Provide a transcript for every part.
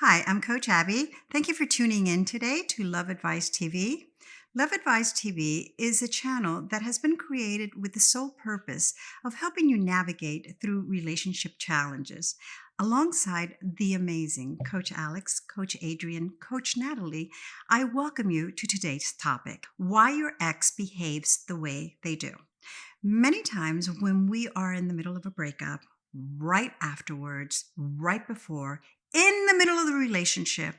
Hi, I'm Coach Abby. Thank you for tuning in today to Love Advice TV. Love Advice TV is a channel that has been created with the sole purpose of helping you navigate through relationship challenges. Alongside the amazing Coach Alex, Coach Adrian, Coach Natalie, I welcome you to today's topic: why your ex behaves the way they do. Many times when we are in the middle of a breakup, right afterwards, right before, in the middle of the relationship,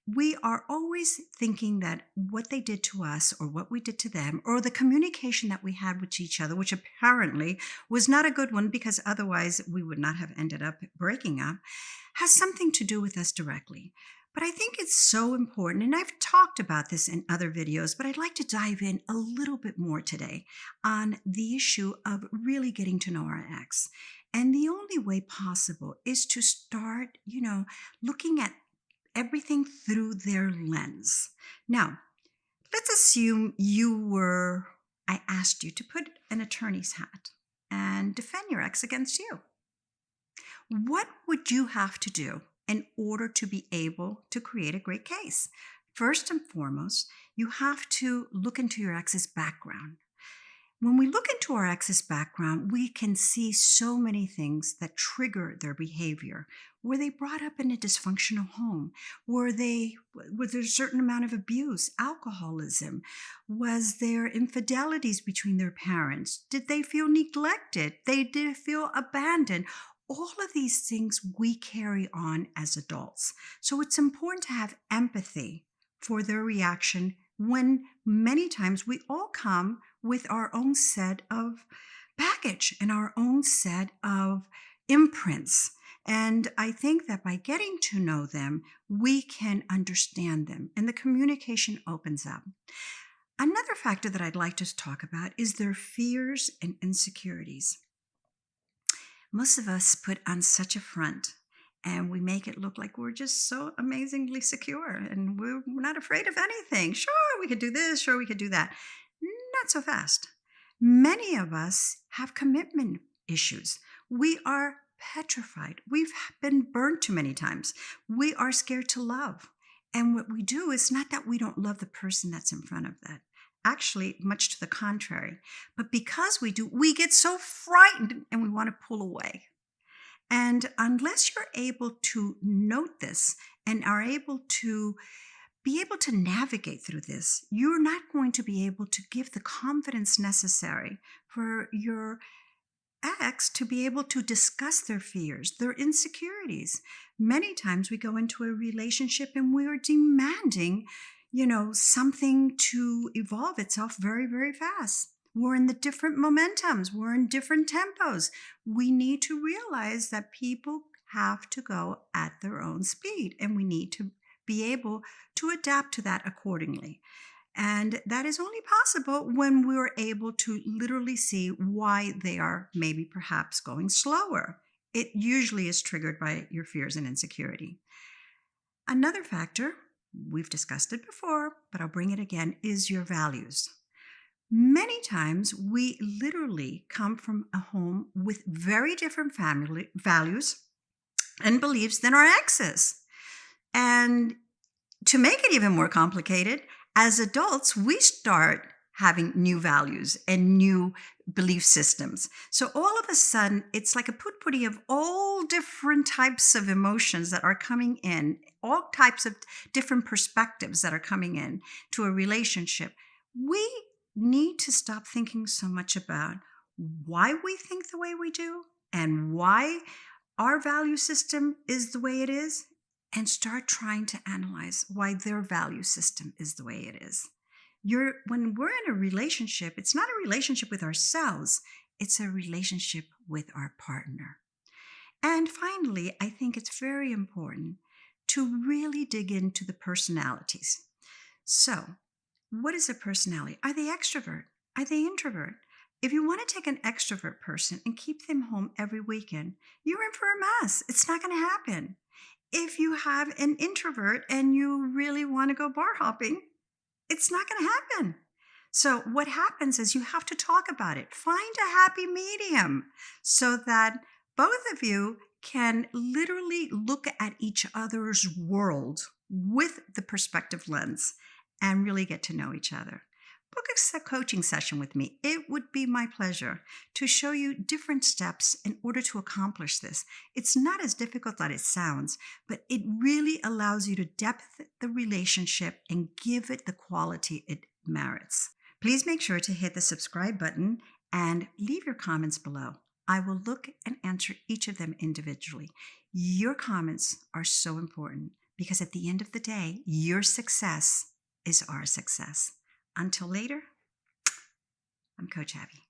we are always thinking that what they did to us or what we did to them or the communication that we had with each other, which apparently was not a good one because otherwise we would not have ended up breaking up, has something to do with us directly. But I think it's so important, and I've talked about this in other videos, but I'd like to dive in a little bit more today on the issue of really getting to know our ex. And the only way possible is to start, looking at everything through their lens. Now, let's assume I asked you to put an attorney's hat and defend your ex against you. What would you have to do in order to be able to create a great case? First and foremost, you have to look into your ex's background. When we look into our ex's background, we can see so many things that trigger their behavior. Were they brought up in a dysfunctional home? Was there a certain amount of abuse, alcoholism? Was there infidelities between their parents? Did they feel neglected? Did they feel abandoned? All of these things we carry on as adults. So it's important to have empathy for their reaction when many times we all come with our own set of baggage and our own set of imprints. And I think that by getting to know them, we can understand them and the communication opens up. Another factor that I'd like to talk about is their fears and insecurities. Most of us put on such a front and we make it look like we're just so amazingly secure and we're not afraid of anything. Sure, we could do this. Sure, we could do that. Not so fast. Many of us have commitment issues. We are petrified. We've been burned too many times. We are scared to love. And what we do is not that we don't love the person that's in front of that. Actually, much to the contrary. But because we do, we get so frightened and we want to pull away. And unless you're able to note this and are able to be able to navigate through this, you're not going to be able to give the confidence necessary for your ex to be able to discuss their fears, their insecurities. Many times we go into a relationship and we are demanding, something to evolve itself very, very fast. We're in the different momentums, we're in different tempos. We need to realize that people have to go at their own speed and we need to be able to adapt to that accordingly. And that is only possible when we're able to literally see why they are maybe perhaps going slower. It usually is triggered by your fears and insecurity. Another factor, we've discussed it before, but I'll bring it again, is your values. Many times we literally come from a home with very different family values and beliefs than our exes. And to make it even more complicated, as adults, we start having new values and new belief systems. So all of a sudden, it's like a potpourri of all different types of emotions that are coming in, all types of different perspectives that are coming in to a relationship. We need to stop thinking so much about why we think the way we do and why our value system is the way it is, and start trying to analyze why their value system is the way it is. When we're in a relationship, it's not a relationship with ourselves, it's a relationship with our partner. And finally, I think it's very important to really dig into the personalities. So, what is a personality? Are they extrovert? Are they introvert? If you want to take an extrovert person and keep them home every weekend, you're in for a mess. It's not going to happen. If you have an introvert and you really want to go bar hopping, it's not going to happen. So what happens is you have to talk about it. Find a happy medium so that both of you can literally look at each other's world with the perspective lens and really get to know each other. Book a coaching session with me. It would be my pleasure to show you different steps in order to accomplish this. It's not as difficult as it sounds, but it really allows you to depth the relationship and give it the quality it merits. Please make sure to hit the subscribe button and leave your comments below. I will look and answer each of them individually. Your comments are so important because at the end of the day, your success is our success. Until later, I'm Coach Abby.